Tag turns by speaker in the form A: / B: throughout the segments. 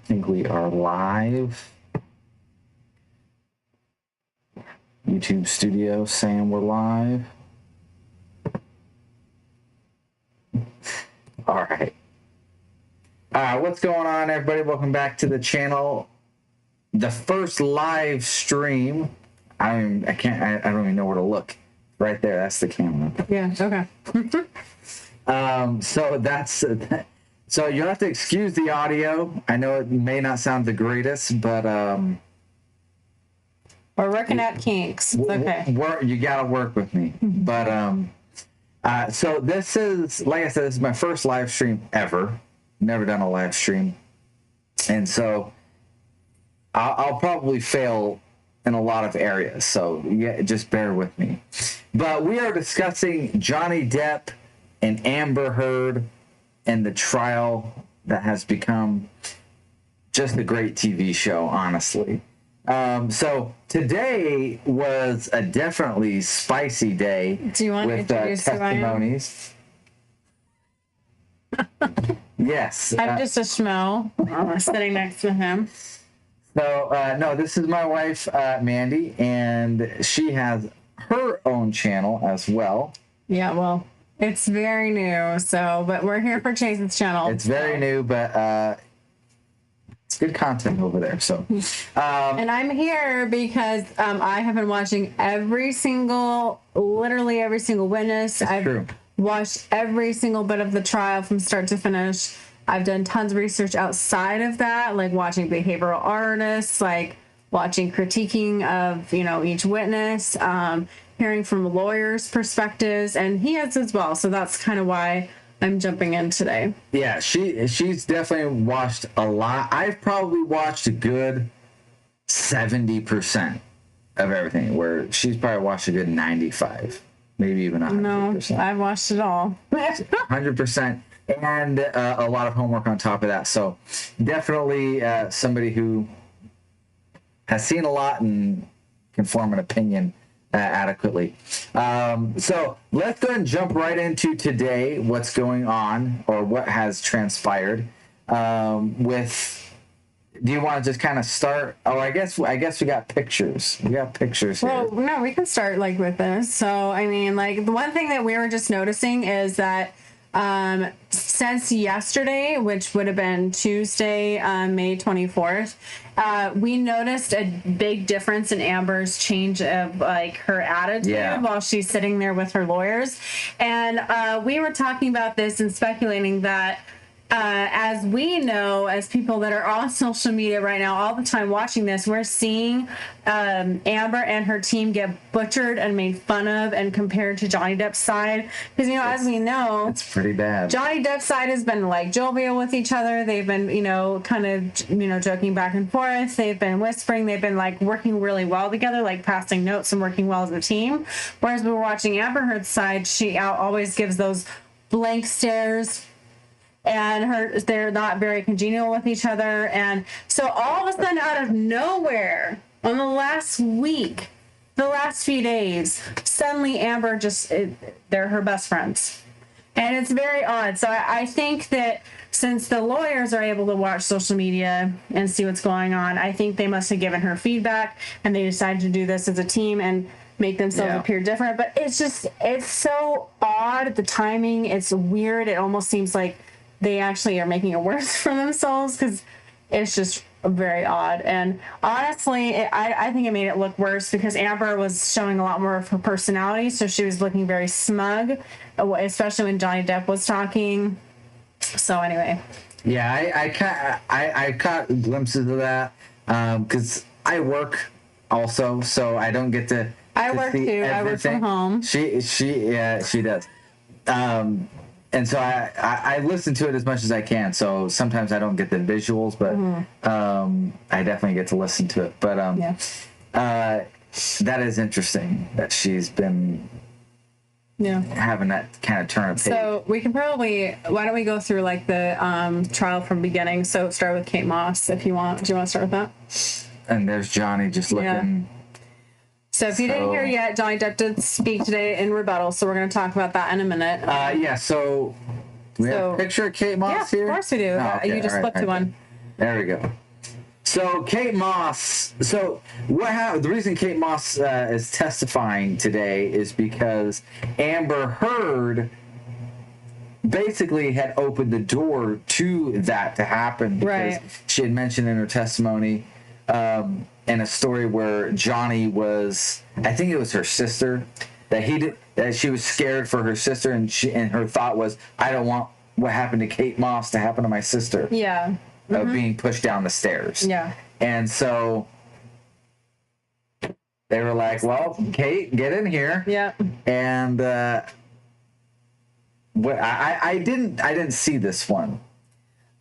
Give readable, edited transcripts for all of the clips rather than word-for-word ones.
A: think we are live. YouTube studio saying we're live. All right. What's going on, everybody? Welcome back to the channel. The first live stream. I don't even know where to look. Right there, that's the camera.
B: Yeah. Okay.
A: So you'll have to excuse the audio. I know it may not sound the greatest, but
B: we're working out kinks. It's okay.
A: You gotta work with me. But so this is, like I said, this is my first live stream ever. Never done a live stream, and so I'll probably fail in a lot of areas. So yeah, just bear with me. But we are discussing Johnny Depp and Amber Heard and the trial that has become just a great TV show, honestly. So today was a definitely spicy day.
B: Do you want
A: with
B: to introduce
A: testimonies? Yes.
B: I'm just a schmo sitting next to him.
A: So, no, this is my wife, Mandy, and she has her own channel as well.
B: Yeah, well, it's very new, but we're here for Chase's channel.
A: It's very new, but it's good content over there. So,
B: and I'm here because I have been watching literally every single witness. I've watched every single bit of the trial from start to finish. I've done tons of research outside of that, like watching behavioral artists, like watching critiquing of, each witness, hearing from lawyers' perspectives, and he has as well. So that's kind of why I'm jumping in today.
A: Yeah, she's definitely watched a lot. I've probably watched a good 70% of everything, where she's probably watched a good 95, maybe even 100%.
B: No, I've watched it all.
A: 100%. And a lot of homework on top of that. So definitely somebody who has seen a lot and can form an opinion adequately. So let's go ahead and jump right into today, what's going on or what has transpired do you want to just kind of start? Oh, I guess we got pictures. We got pictures here.
B: Well, no, we can start with this. So, I mean, the one thing that we were just noticing is that since yesterday, which would have been Tuesday, May 24th, we noticed a big difference in Amber's change of her attitude while she's sitting there with her lawyers. And we were talking about this and speculating that as we know, as people that are on social media right now all the time watching this, we're seeing Amber and her team get butchered and made fun of and compared to Johnny Depp's side. Because, as we know,
A: it's pretty bad.
B: Johnny Depp's side has been jovial with each other. They've been, kind of, joking back and forth. They've been whispering. They've been working really well together, passing notes and working well as a team. Whereas we were watching Amber Heard's side, she always gives those blank stares. And they're not very congenial with each other. And so all of a sudden, out of nowhere, on the last few days, suddenly Amber they're her best friends. And it's very odd. So I think that since the lawyers are able to watch social media and see what's going on, I think they must have given her feedback and they decided to do this as a team and make themselves appear different. But it's so odd. The timing, it's weird. It almost seems like they actually are making it worse for themselves because it's just very odd. And honestly, I think it made it look worse because Amber was showing a lot more of her personality. So she was looking very smug, especially when Johnny Depp was talking. So anyway.
A: Yeah, I caught glimpses of that because I work also, so I don't get to.
B: I work too. Everything. I work from home.
A: She does. And so I listen to it as much as I can. So sometimes I don't get the visuals, but I definitely get to listen to it. But that is interesting that she's been having that kind of turn of page.
B: So we can probably, why don't we go through the trial from beginning? So start with Kate Moss if you want. Do you want to start with that?
A: And there's Johnny just looking.
B: Yeah. So if you didn't hear yet, Johnny Depp did speak today in rebuttal, so we're going to talk about that in a minute.
A: So do we have a picture of Kate Moss here?
B: Yeah, of course we do.
A: Oh, okay.
B: You just flipped to one.
A: There we go. So Kate Moss. So what happened? The reason Kate Moss is testifying today is because Amber Heard basically had opened the door to that to happen, because she had mentioned in her testimony in a story where Johnny was, I think it was her sister, that she was scared for her sister, and her thought was, I don't want what happened to Kate Moss to happen to my sister.
B: Yeah.
A: Of being pushed down the stairs.
B: Yeah.
A: And so they were like, well, Kate, get in here.
B: Yeah.
A: And I didn't see this one.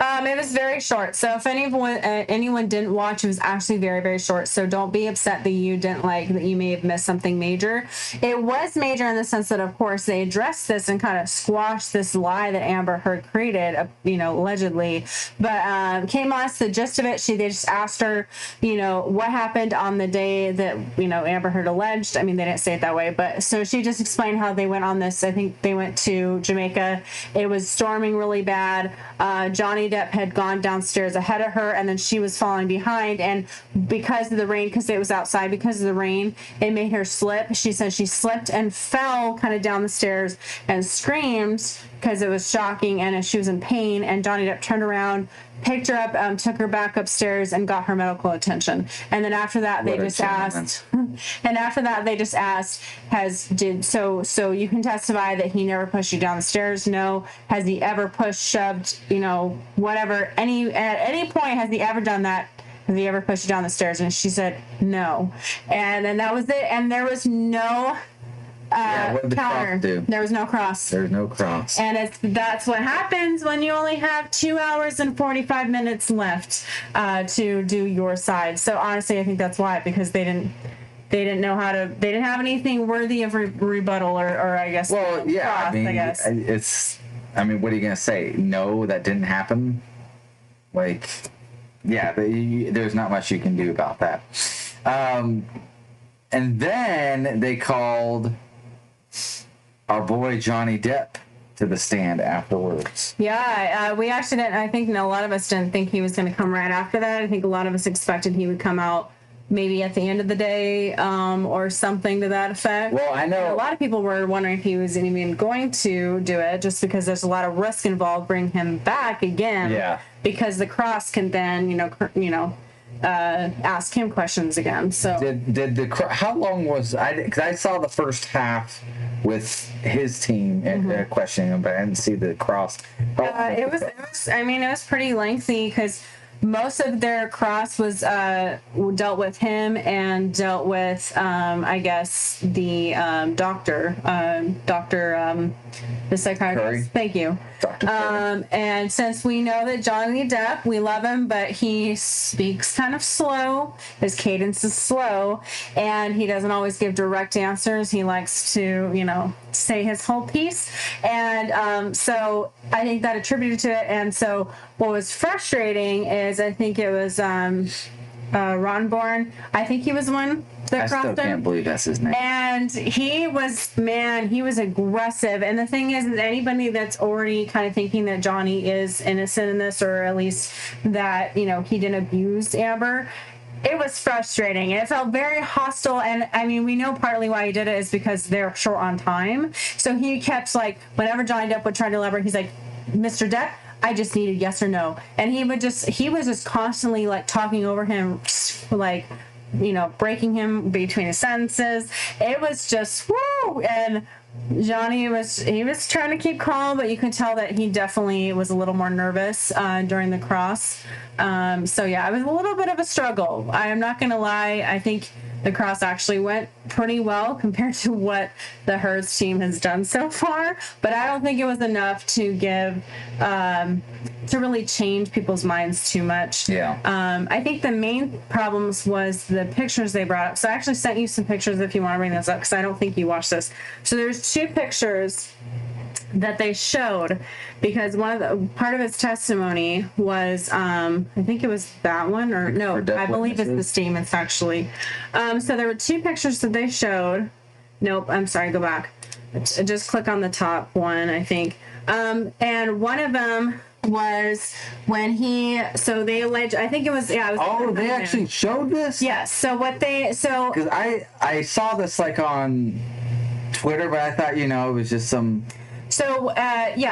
B: It was very short. So if anyone didn't watch, it was actually very, very short. So don't be upset that you didn't that you may have missed something major. It was major in the sense that, of course, they addressed this and kind of squashed this lie that Amber Heard created, allegedly. But Kate Moss, the gist of it, they just asked her, what happened on the day that, Amber Heard alleged. I mean, they didn't say it that way, but so she just explained how they went on this. I think they went to Jamaica. It was storming really bad. Johnny Depp had gone downstairs ahead of her, and then she was falling behind, and because of the rain, because it was outside, because of the rain, it made her slip. She said she slipped and fell kind of down the stairs and screamed because it was shocking and she was in pain, and Johnny Depp turned around, picked her up, took her back upstairs, and got her medical attention. And then after that, they just asked, so you can testify that he never pushed you down the stairs? No. Has he ever pushed, shoved, whatever, at any point, has he ever done that? Has he ever pushed you down the stairs? And she said, no. And then that was it. And there was no
A: what did the cross do?
B: There was no cross.
A: There's no cross.
B: And that's what happens when you only have 2 hours and 45 minutes left to do your side. So honestly, I think that's why, because they didn't have anything worthy of rebuttal or I guess.
A: Well, yeah,
B: cross,
A: I mean, what are you gonna say? No, that didn't happen. There's not much you can do about that. And then they called our boy Johnny Depp to the stand afterwards.
B: Yeah, we actually didn't. I think a lot of us didn't think he was going to come right after that. I think a lot of us expected he would come out maybe at the end of the day or something to that effect.
A: Well, I know
B: a lot of people were wondering if he was even going to do it, just because there's a lot of risk involved bringing him back again.
A: Yeah.
B: Because the cross can then, ask him questions again. So
A: how long was because I saw the first half with his team and questioning him, but I didn't see the cross.
B: It was pretty lengthy, because most of their cross was dealt with him and dealt with I guess the doctor the psychiatrist.
A: Curry.
B: Thank you. And since we know that Johnny Depp, we love him, but he speaks kind of slow. His cadence is slow, and he doesn't always give direct answers. He likes to, say his whole piece. And so I think that attributed to it. And so what was frustrating is I think it was Ron Bourne. I think he was the one that crossed him. I still
A: can't believe that's his name.
B: And he was aggressive. And the thing is anybody that's already kind of thinking that Johnny is innocent in this, or at least that, he didn't abuse Amber, it was frustrating. It felt very hostile. And I mean, we know partly why he did it is because they're short on time. So he kept whenever Johnny Depp would try to elaborate, he's like, Mr. Depp, I just need a yes or no. And he was just constantly talking over him, breaking him between his sentences. It was just woo. And Johnny was trying to keep calm, but you could tell that he definitely was a little more nervous during the cross. So yeah, it was a little bit of a struggle. I am not going to lie. I think the cross actually went pretty well compared to what the Heard's team has done so far, but I don't think it was enough to give to really change people's minds too much.
A: Yeah.
B: I think the main problems was the pictures they brought up. So I actually sent you some pictures if you want to bring those up, because I don't think you watched this. So there's 2 pictures that they showed, because part of his testimony was I think it was that one, or no, I believe it's the statements actually. So there were 2 pictures that they showed. Nope, I'm sorry, go back. Just click on the top one, I think. And one of them was when so they alleged, I think it was, yeah. It was
A: Oh, they actually showed this?
B: Yes. So
A: Because I saw this like on Twitter, but I thought, it was just some...
B: So,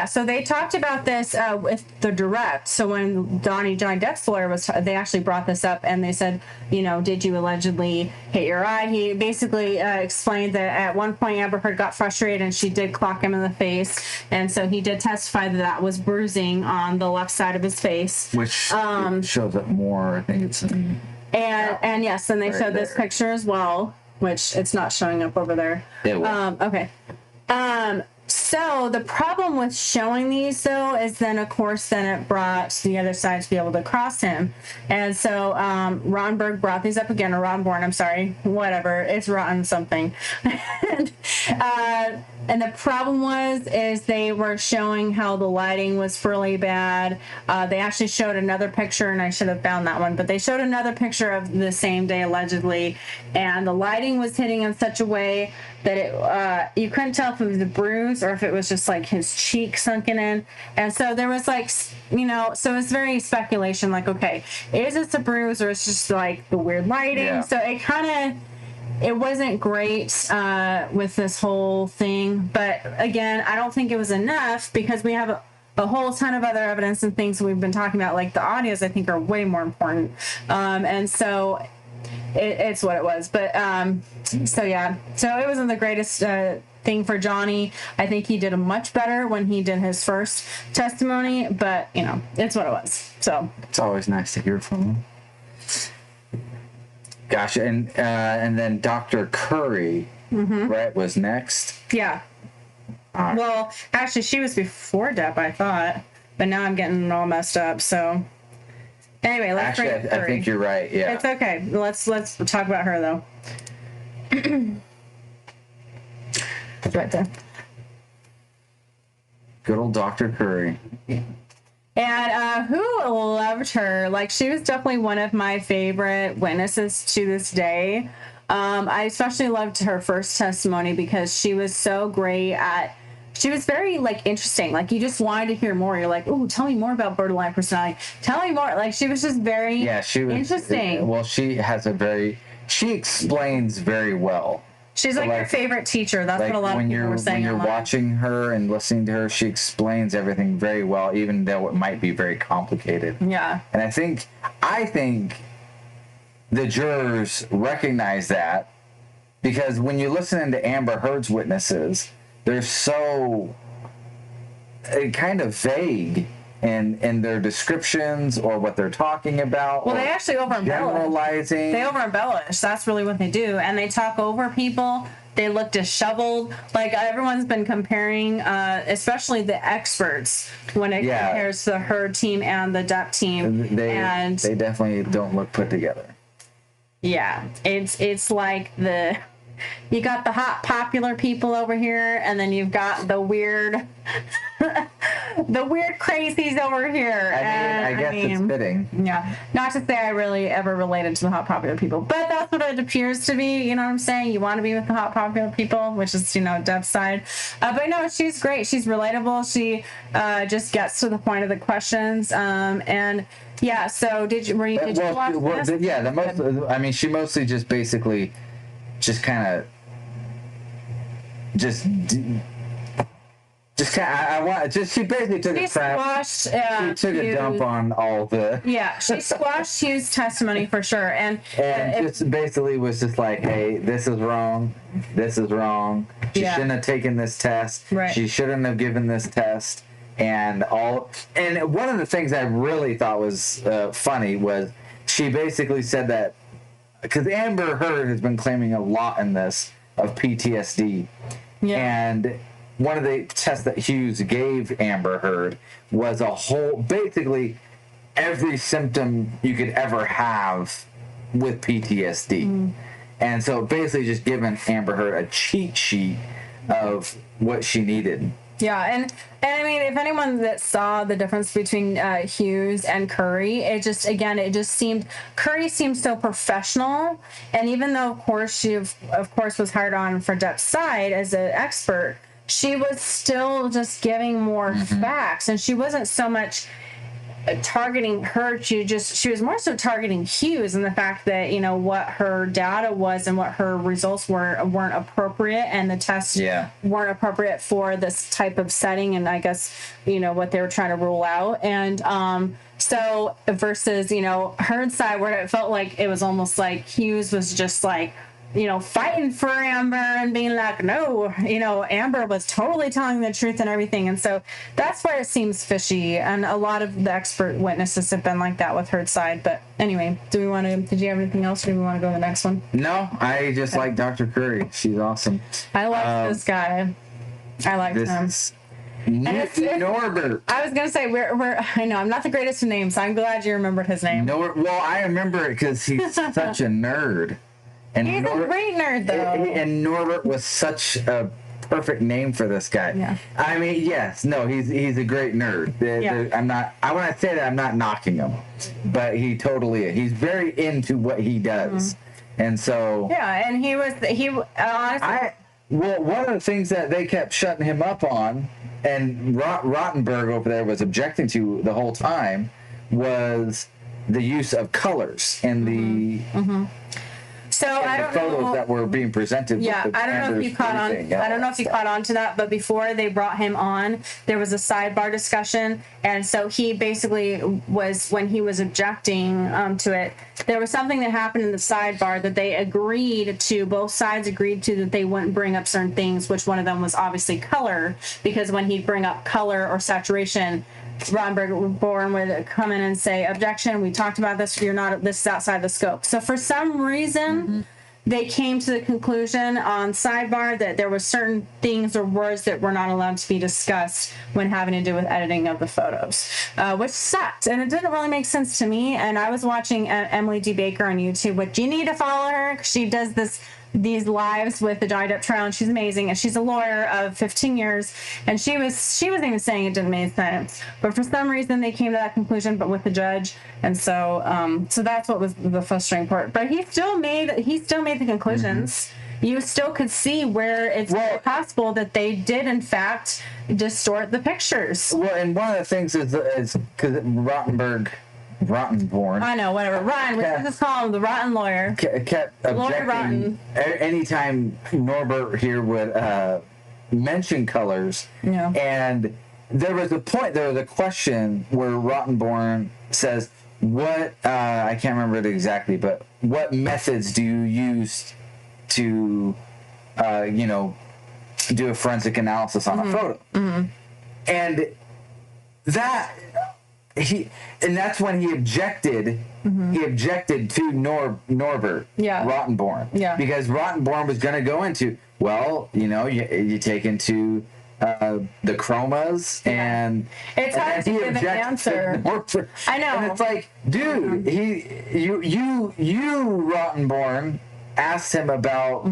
B: so they talked about this with the direct. So when Johnny Depp's lawyer they actually brought this up and they said, did you allegedly hit your eye? He basically explained that at one point Amber Heard got frustrated and she did clock him in the face. And so he did testify that was bruising on the left side of his face.
A: Which shows up more, I think it's...
B: And yes, and they showed this picture as well, which it's not showing up over there.
A: It will.
B: Okay. So the problem with showing these, though, is then, of course, then it brought the other side to be able to cross him. And so Ron Berg brought these up again, or Ron Bourne, I'm sorry, whatever. It's rotten something. And the problem is they were showing how the lighting was really bad. They actually showed another picture, and I should have found that one, but they showed another picture of the same day, allegedly, and the lighting was hitting in such a way that you couldn't tell if it was a bruise or if it was just like his cheek sunken in. And so there was like, so it's very speculation, like, okay, is this a bruise or it's just like the weird lighting? Yeah. So it wasn't great with this whole thing. But again, I don't think it was enough because we have a whole ton of other evidence and things we've been talking about, like the audios, I think are way more important. And so it's what it was. But so it wasn't the greatest thing for Johnny. I think he did a much better when he did his first testimony, but it's what it was. So
A: it's always nice to hear from him. Gotcha. And then Dr. Curry, right, was next.
B: Yeah. Well, actually, she was before Depp, I thought, but now I'm getting all messed up. So anyway, let's bring
A: I think you're right. Yeah,
B: it's okay. Let's talk about her though. It's right there.
A: Good old Dr. Curry.
B: And who loved her? Like, she was definitely one of my favorite witnesses to this day. I especially loved her first testimony because she was so great she was very, like, interesting. Like, you just wanted to hear more. You're like, ooh, tell me more about borderline personality. Tell me more. Like, she was just very interesting.
A: Well, she explains very well.
B: She's so like your favorite teacher. That's what a lot of people were saying.
A: When you're watching her and listening to her, she explains everything very well, even though it might be very complicated.
B: Yeah.
A: And I think the jurors recognize that because when you listen to Amber Heard's witnesses, they're so kind of vague in their descriptions or what they're talking about.
B: Well, they actually
A: generalizing.
B: They over-embellish. That's really what they do. And they talk over people. They look disheveled. Like, everyone's been comparing, especially the experts, when it compares to the Heard team and the Depp team.
A: They definitely don't look put together.
B: Yeah. It's like you got the hot popular people over here, and then you've got the weird crazies over here.
A: I guess it's fitting.
B: Yeah. Not to say I really ever related to the hot popular people, but that's what it appears to be. You know what I'm saying? You want to be with the hot popular people, which is, Depp's side. But no, she's great. She's relatable. She just gets to the point of the questions. And yeah, so did you watch this?
A: Yeah, she mostly just basically just kind of she basically took a crap. She took a dump on all the.
B: Yeah, she squashed Hugh's testimony for sure, and
A: just basically was just like, hey, this is wrong. This is wrong. She shouldn't have taken this test.
B: Right.
A: She shouldn't have given this test. And one of the things I really thought was funny was she basically said that because Amber Heard has been claiming a lot in this of PTSD, and one of the tests that Hughes gave Amber Heard was basically every symptom you could ever have with PTSD. And so basically just giving Amber Heard a cheat sheet of what she needed.
B: Yeah, and if anyone that saw the difference between Hughes and Curry, it just seemed Curry seemed so professional, and even though of course she was hired on for Depp's side as an expert, she was still just giving more facts, and she wasn't so much targeting her. She was more so targeting Hughes, and the fact that, you know, what her data was and what her results weren't appropriate, and the tests weren't appropriate for this type of setting, and I guess, you know, what they were trying to rule out. And so versus, you know, her side, where it felt like it was almost like Hughes was just like, you know, fighting for Amber and being like, no, you know, Amber was totally telling the truth and everything. And so that's where it seems fishy. And a lot of the expert witnesses have been like that with her side. But anyway, did you have anything else, or do we want to go to the next one?
A: No, I just like Dr. Curry. She's awesome.
B: I like this guy. I like him.
A: Norbert.
B: I was gonna say I know I'm not the greatest with names, so I'm glad you remembered his name.
A: Well, I remember it because he's such a nerd. And
B: he's a great nerd, though.
A: And Norbert was such a perfect name for this guy. Yeah. I mean, yes, no, he's a great nerd. I'm not. When I say that, I'm not knocking him, but he totally is. He's very into what he does, and so.
B: Yeah, and he honestly.
A: Well, one of the things that they kept shutting him up on, and Rottenberg over there was objecting to the whole time, was the use of colors in the.
B: So I don't know.
A: Photos that were being presented.
B: Yeah, I don't know if you caught on. I don't know if you caught on to that, but before they brought him on, there was a sidebar discussion, and so he basically was, when he was objecting to it, there was something that happened in the sidebar that they agreed to. Both sides agreed to that they wouldn't bring up certain things, which one of them was obviously color, because when he'd bring up color or saturation, Born would come in and say, objection, we talked about this, this is outside the scope. So for some reason, they came to the conclusion on sidebar that there were certain things or words that were not allowed to be discussed when having to do with editing of the photos, which sucked. And it didn't really make sense to me. And I was watching Emily D. Baker on YouTube, which you need to follow her. She does these lives with the Johnny Depp trial, and she's amazing, and she's a lawyer of 15 years, and she wasn't even saying it didn't make sense, but for some reason they came to that conclusion, but with the judge. And so so that's what was the frustrating part, but he still made the conclusions. You still could see where it's possible that they did in fact distort the pictures.
A: Well, and one of the things is because Rottenborn.
B: I know, whatever. Ryan, we just call him the rotten lawyer.
A: Kept objecting anytime Norbert here would mention colors. Yeah. And there was a question where Rottenborn says, what, I can't remember it exactly, but what methods do you use to, do a forensic analysis on a photo? And that's when he objected. He objected to Norbert Rottenborn. Yeah. Because Rottenborn was going to go into, you take into the chromas and
B: it's hard to give an answer. I know.
A: And it's like, dude, you Rottenborn asked him about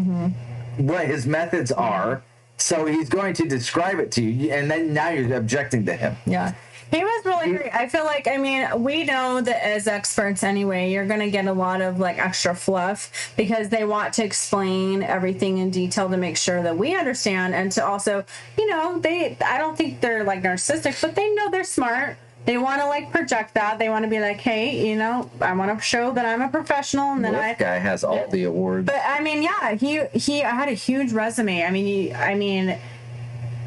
A: what his methods are, so he's going to describe it to you, and then now you're objecting to him.
B: Yeah. He was really great. I feel like, we know that as experts anyway, you're going to get a lot of extra fluff because they want to explain everything in detail to make sure that we understand, and to also, I don't think they're narcissistic, but they know they're smart. They want to project that. They want to be like, hey, I want to show that I'm a professional, and then
A: this guy has all the awards.
B: But he had a huge resume.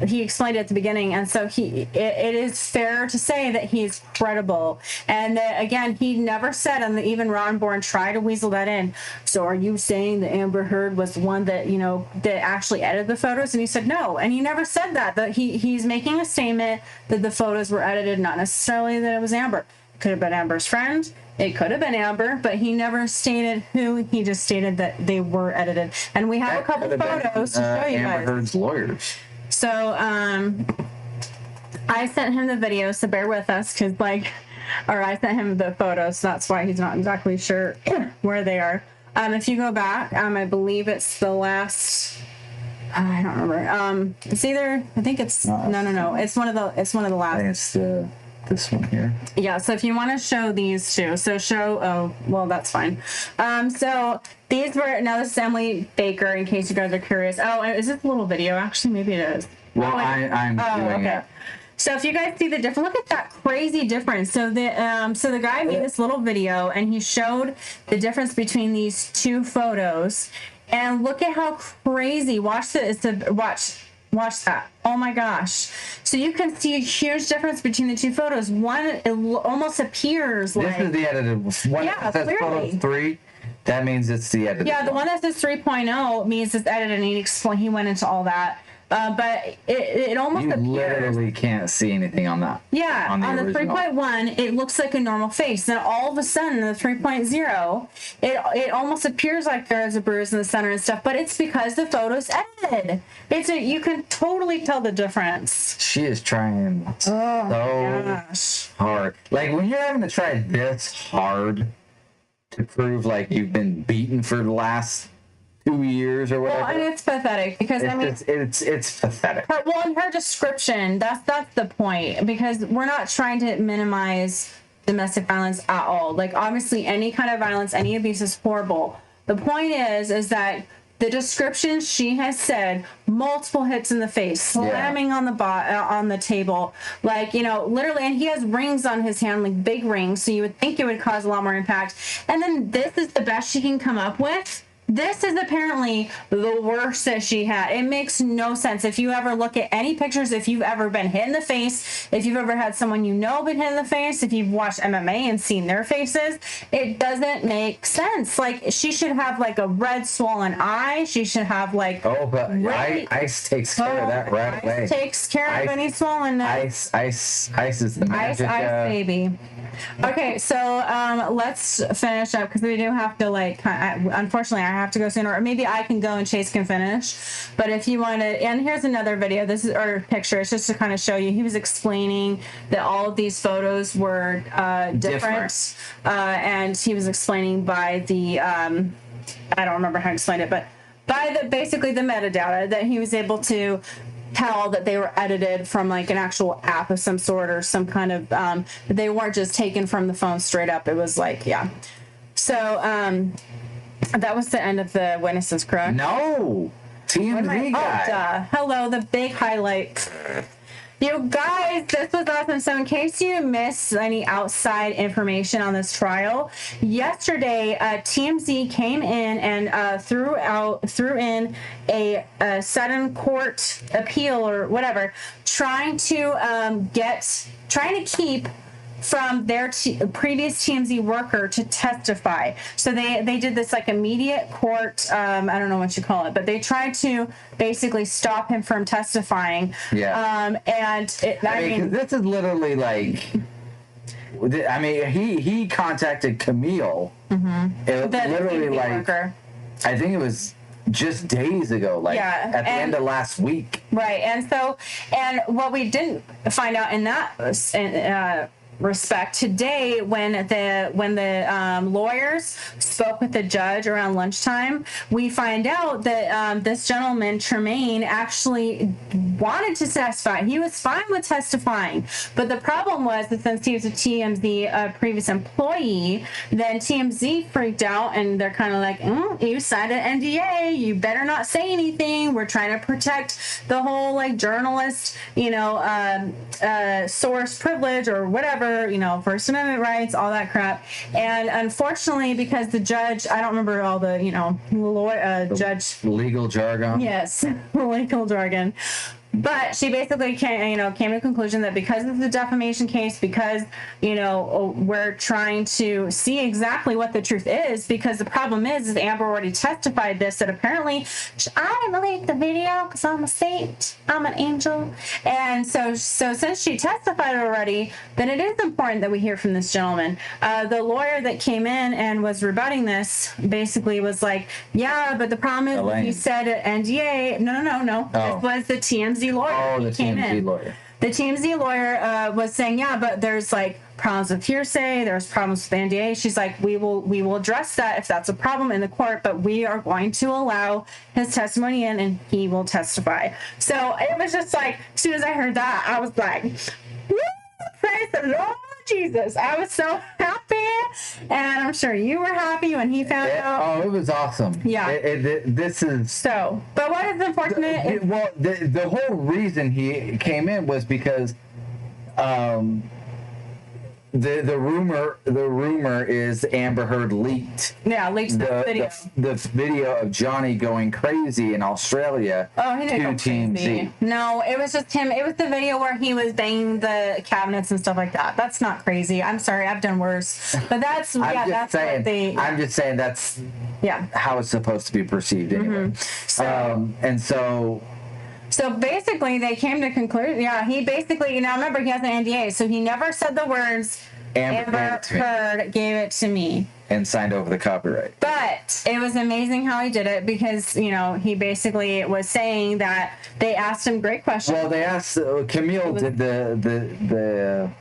B: He explained it at the beginning, and so it is fair to say that he's credible. And that, again, he never said, and even Rottenborn tried to weasel that in. So are you saying that Amber Heard was the one that that actually edited the photos? And he said no, and he never said that. That he's making a statement that the photos were edited, not necessarily that it was Amber. It could have been Amber's friend. It could have been Amber, but he never stated who. He just stated that they were edited. And we have a couple photos to show you guys.
A: Amber Heard's lawyers.
B: So, I sent him the video, so bear with us, or I sent him the photos, so that's why he's not exactly sure where they are. If you go back, I believe it's the last, I don't remember. It's either, I think it's, no. It's one of the last.
A: I think it's this one here.
B: Yeah, so if you want to show these two, that's fine. So these were, now this is Emily Baker, in case you guys are curious. Oh, is this a little video? Actually, maybe it is.
A: Well, I'm doing it.
B: So if you guys see the difference, look at that crazy difference. So the guy made this little video and he showed the difference between these two photos, and look at how crazy. Watch this. Watch that. Oh my gosh. So you can see a huge difference between the two photos. One, it almost appears like...
A: This is the edited one. Yeah, that says photo 3. That means it's the edited
B: Yeah, the one that says 3.0 means it's edited, and he went into all that. But it almost appears...
A: You literally can't see anything on that.
B: Yeah, on the 3.1, it looks like a normal face. Then all of a sudden, the 3.0, it almost appears like there is a bruise in the center and stuff, but it's because the photo's edited. You can totally tell the difference.
A: She is trying so hard. Like, when you're having to try this hard to prove, like, you've been beaten for the last 2 years or whatever.
B: Well, and it's pathetic because
A: it's pathetic.
B: In her description, that's the point, because we're not trying to minimize domestic violence at all. Like, obviously, any kind of violence, any abuse is horrible. The point is that the description, she has said multiple hits in the face, slamming on the table, like, literally, and he has rings on his hand, like big rings, so you would think it would cause a lot more impact. And then this is the best she can come up with. This is apparently the worst that she had. It makes no sense. If you ever look at any pictures, if you've ever been hit in the face, if you've ever had someone been hit in the face, if you've watched MMA and seen their faces, it doesn't make sense. Like, she should have like a red swollen eye. She should have like...
A: Oh, but ice takes care of that right away.
B: Ice takes care of any swollenness.
A: Ice is the magic.
B: Ice, baby. Okay, so let's finish up, because we do have to, like, unfortunately, I have to go sooner, or maybe I can go and Chase can finish. But if you want to, and here's another video, or picture, it's just to kind of show you. He was explaining that all of these photos were different. And he was explaining by the, I don't remember how to explain it, but by basically the metadata, that he was able to tell that they were edited from like an actual app of some sort, or some kind of they weren't just taken from the phone straight up. It was like, so that was the end of the witnesses, correct?
A: No, TMZ guy.
B: Hello, the big highlight. You guys, this was awesome. So in case you missed any outside information on this trial, yesterday TMZ came in and threw in a sudden court appeal or whatever, trying to keep from their previous TMZ worker to testify. So they did this like immediate court, I don't know what you call it, but they tried to basically stop him from testifying.
A: Yeah.
B: I mean,
A: this is literally like, I mean, he contacted Camille. Mm-hmm. It was literally like, worker. I think it was just days ago, like at the end of last week.
B: Right. And what we didn't find out in that respect today, when the lawyers spoke with the judge around lunchtime, we find out that this gentleman Tremaine actually wanted to testify. He was fine with testifying, but the problem was that since he was a TMZ previous employee, then TMZ freaked out, and they're kind of like, you signed an NDA, you better not say anything, we're trying to protect the whole like journalist source privilege or whatever, First Amendment rights, all that crap. And unfortunately, because the judge, I don't remember all the, judge...
A: Legal jargon.
B: Yes, legal jargon. But she basically came to the conclusion that because of the defamation case, because, we're trying to see exactly what the truth is, because the problem is Amber already testified this, that apparently I delete the video because I'm a saint, I'm an angel. And so since she testified already, then it is important that we hear from this gentleman. The lawyer that came in and was rebutting this basically was like, yeah, but the problem is he said an NDA. No. Oh. This was the TMZ lawyer.
A: Oh, the TMZ lawyer.
B: The TMZ lawyer was saying, yeah, but there's like problems with hearsay, there's problems with the NDA. She's like, we will address that if that's a problem in the court, but we are going to allow his testimony in, and he will testify. So it was just like, as soon as I heard that, I was like, woo, praise the Lord Jesus, I was so happy, and I'm sure you were happy when he found out.
A: Oh, it was awesome.
B: Yeah.
A: This is
B: So, but what is unfortunate?
A: well, the whole reason he came in was because the rumor is Amber Heard leaked
B: Leaked the video.
A: The video of Johnny going crazy in Australia
B: Oh, he didn't
A: to
B: go
A: TMZ.
B: crazy. No, it was just him. It was the video where he was banging the cabinets and stuff like that. That's not crazy. I'm sorry, I've done worse. But that's that's what they.
A: I'm just saying that's how it's supposed to be perceived anyway.
B: So,
A: and so.
B: So basically, they came to conclude. Yeah, he basically. Now remember, he has an NDA, so he never said the words. Amber Heard gave it to me
A: and signed over the copyright.
B: But it was amazing how he did it because he basically was saying that they asked him great questions.
A: Well, they asked Camille did the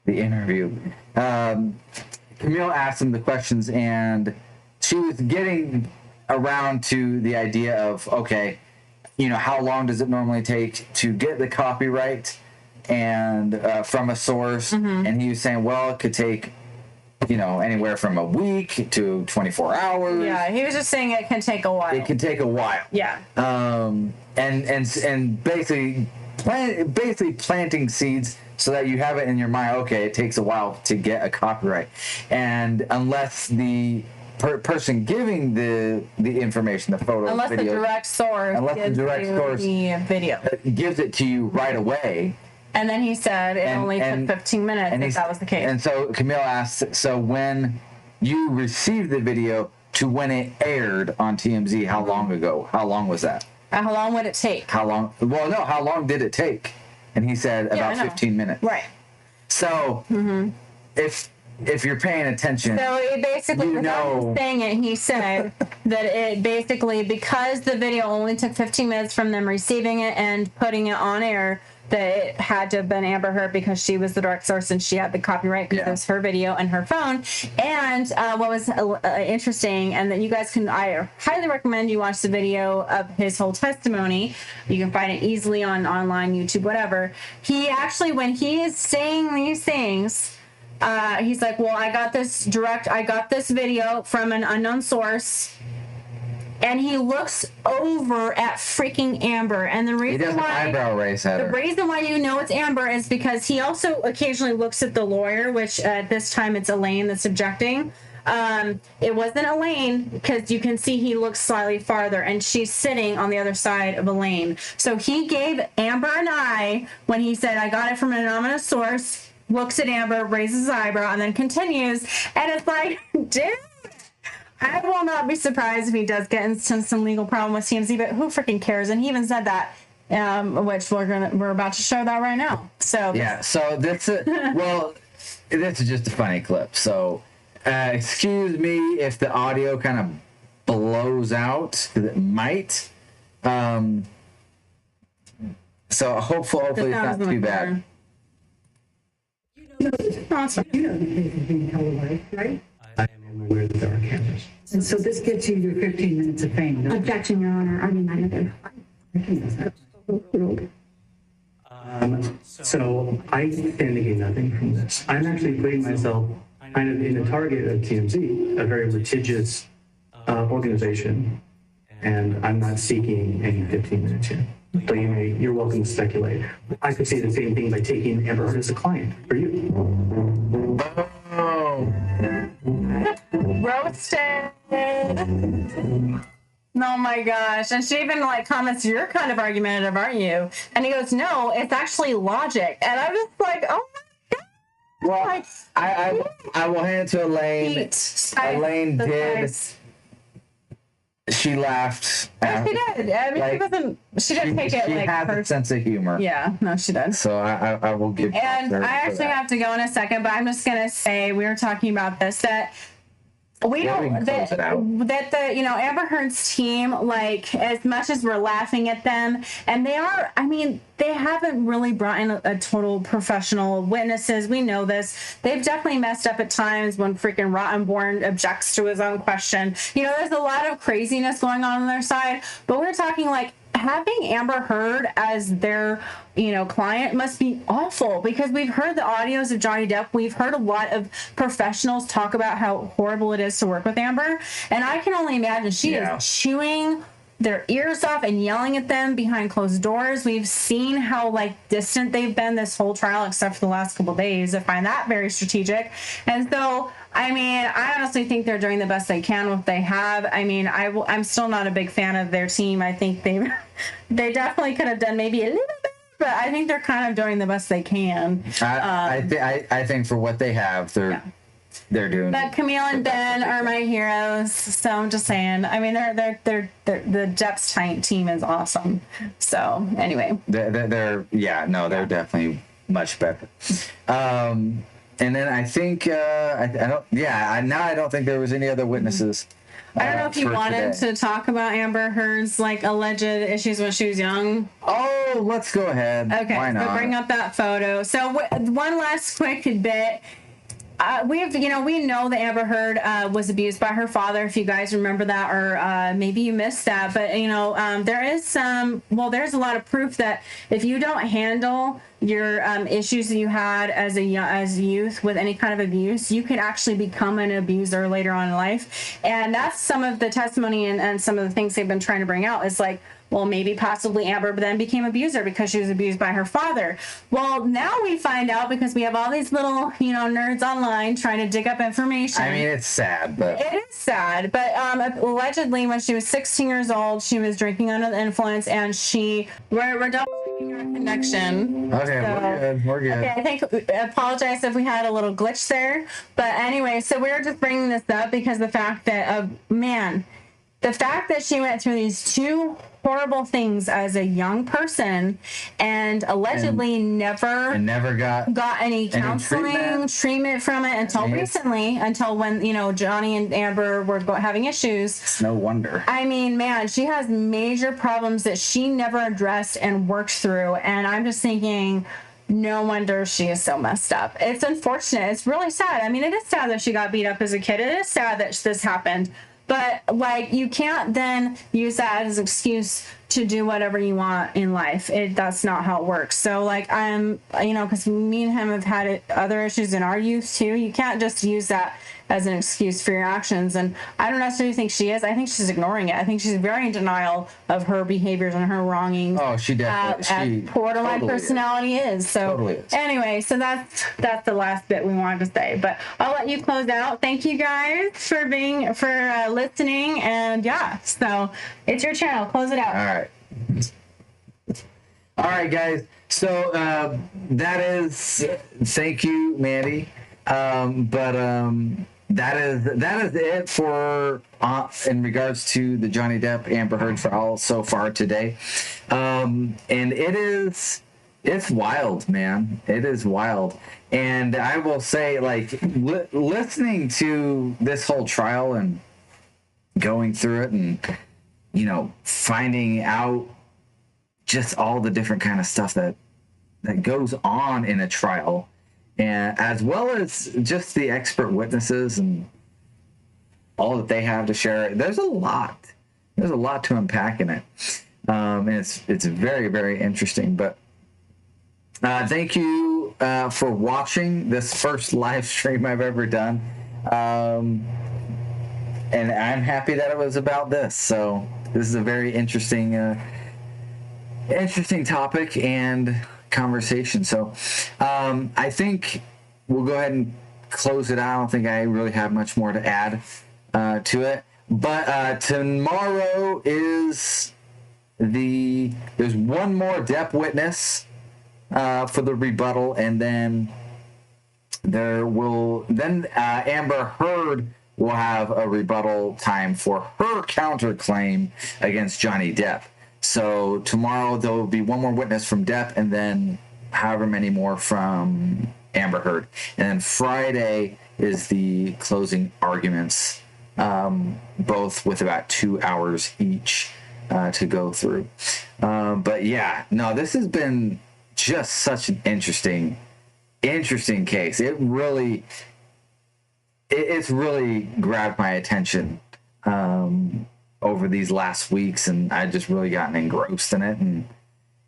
A: interview. Camille asked him the questions, and she was getting around to the idea of how long does it normally take to get the copyright and from a source, and he was saying, well, it could take anywhere from a week to 24 hours.
B: Yeah, he was just saying it can take a while.
A: It can take a while.
B: Yeah.
A: And basically planting seeds so that you have it in your mind. Okay, it takes a while to get a copyright, and unless the person giving the information, the photo,
B: unless
A: video,
B: the direct source the video
A: gives it to you right away.
B: And then he said it only took 15 minutes if that was the case.
A: And so Camille asked, so when you received the video to when it aired on TMZ, how long ago? How long was that?
B: How long would it take?
A: How long? Well, no, how long did it take? And he said about 15 minutes.
B: Right.
A: So if you're paying attention,
B: so it basically, without him saying it, he said that it basically, because the video only took 15 minutes from them receiving it and putting it on air, that it had to have been Amber Heard because she was the direct source and she had the copyright because it was her video and her phone. And what was interesting, and that you guys I highly recommend you watch the video of his whole testimony. You can find it easily on online, YouTube, whatever. He actually, when he is saying these things, he's like, well, I got this video from an unknown source. And he looks over at freaking Amber. And the reason
A: he does an eyebrow raise at her.
B: The reason why you know it's Amber is because he also occasionally looks at the lawyer, which at this time it's Elaine that's objecting. It wasn't Elaine because you can see he looks slightly farther and she's sitting on the other side of Elaine. So he gave Amber an eye when he said, I got it from an anonymous source, looks at Amber, raises his eyebrow, and then continues. And it's like, dude. I will not be surprised if he does get into some legal problem with TMZ, but who freaking cares? And he even said that, which we're about to show that right now. So
A: yeah, so that's this is just a funny clip. So excuse me if the audio kind of blows out, because it might. So hopefully it's not too bad.
B: Awesome.
C: You know the case is being televised, right?
D: I am aware that there are cameras.
C: And so this gets you your 15 minutes of fame.
E: Objection, Your Honor. I mean,
D: So I stand to gain nothing from this. I'm actually putting myself kind of in the target of TMZ, a very litigious organization, and I'm not seeking any 15 minutes here. So you're welcome to speculate. I could say the same thing by taking Amber Heard as a client for you.
B: Roasted. Oh my gosh. And she even comments, you're kind of argumentative, aren't you? And he goes, no, it's actually logic. And I'm just like, oh my God.
A: Well, I will hand it to Elaine. Elaine did. She laughed.
B: Yeah, she did. I mean, she didn't take it
A: she had a sense of humor.
B: Yeah, no, she did.
A: So I will give.
B: And I actually have to go in a second, but I'm just gonna say we were talking about this that. We don't that the Amber Heard's team, as much as we're laughing at them, and they haven't really brought in a total professional witnesses. We know this. They've definitely messed up at times when freaking Rottenborn objects to his own question. There's a lot of craziness going on their side, but we're talking having Amber Heard as their, client must be awful, because we've heard the audios of Johnny Depp. We've heard a lot of professionals talk about how horrible it is to work with Amber. And I can only imagine she is chewing their ears off and yelling at them behind closed doors. We've seen how distant they've been this whole trial, except for the last couple of days. I find that very strategic. And so, I honestly think they're doing the best they can with what they have. I'm still not a big fan of their team. I think they definitely could have done maybe a little bit, but I think they're kind of doing the best they can.
A: I think for what they have, they're doing.
B: But Camille and Ben are my heroes, so I'm just saying. They're the Depp's team is awesome. So anyway,
A: they're definitely much better. And then I think I don't think there was any other witnesses.
B: I don't know if you wanted to talk about Amber Heard's alleged issues when she was young.
A: Oh, let's go ahead.
B: Okay,
A: why not?
B: So bring up that photo. So one last quick bit. We know that Amber Heard was abused by her father, if you guys remember that, or maybe you missed that. But there's a lot of proof that if you don't handle your issues that you had as youth with any kind of abuse, you could actually become an abuser later on in life. And that's some of the testimony and some of the things they've been trying to bring out. Is well, maybe possibly Amber then became abuser because she was abused by her father. Well, now we find out, because we have all these little, nerds online trying to dig up information.
A: It's sad, but...
B: It is sad, but allegedly when she was 16 years old, she was drinking under the influence, and we're double-checking our connection.
A: Okay, so, we're good.
B: Okay, I apologize if we had a little glitch there. But anyway, so we're just bringing this up because the fact that, the fact that she went through these two horrible things as a young person and allegedly never got any counseling treatment from it until recently, until when Johnny and Amber were having issues.
A: It's no wonder.
B: She has major problems that she never addressed and worked through, and I'm just thinking, no wonder she is so messed up. It's unfortunate. It's really sad. It is sad that she got beat up as a kid. It is sad that this happened. But you can't then use that as an excuse to do whatever you want in life. That's not how it works. So because me and him have had other issues in our youth too. You can't just use that as an excuse for your actions. And I don't necessarily think she is. I think she's ignoring it. I think she's very in denial of her behaviors and her wrongings.
A: Oh, she definitely.
B: As borderline totally personality is. So
A: totally is.
B: Anyway, so that's the last bit we wanted to say. But I'll let you close out. Thank you guys for listening. And so it's your channel. Close it out.
A: All right, guys. So that is. Thank you, Mandy. That is it for in regards to the Johnny Depp Amber Heard trial so far today. And it's wild, man. It is wild. And I will say, listening to this whole trial and going through it and finding out just all the different kind of stuff that goes on in a trial, and as well as just the expert witnesses and all that they have to share. There's a lot to unpack in it. And it's very, very interesting. But thank you for watching this first live stream I've ever done. And I'm happy that it was about this. So this is a very interesting topic and conversation. So I think we'll go ahead and close it out. I don't think I really have much more to add to it. But tomorrow is there's one more Depp witness for the rebuttal, and then Amber Heard will have a rebuttal time for her counterclaim against Johnny Depp. So tomorrow there will be one more witness from Depp, and then however many more from Amber Heard. And then Friday is the closing arguments, both with about 2 hours each to go through. But yeah, no, this has been just such an interesting case. It's really grabbed my attention. over these last weeks, and I just really gotten engrossed in it, and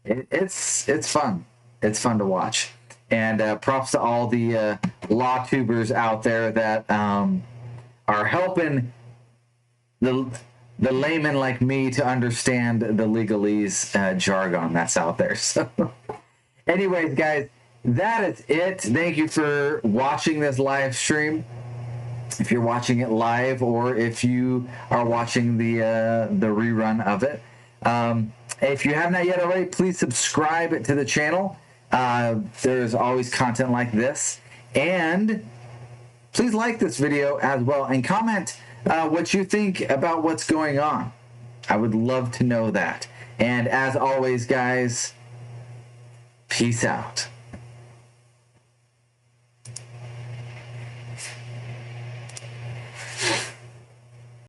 A: it's fun. It's fun to watch. And props to all the law tubers out there that are helping the layman like me to understand the legalese jargon that's out there. So anyways, guys, that is it. Thank you for watching this live stream. If you're watching it live, or if you are watching the rerun of it, if you have not yet already, please subscribe to the channel. There's always content like this, and please like this video as well, and comment what you think about what's going on. I would love to know that. And as always, guys, peace out.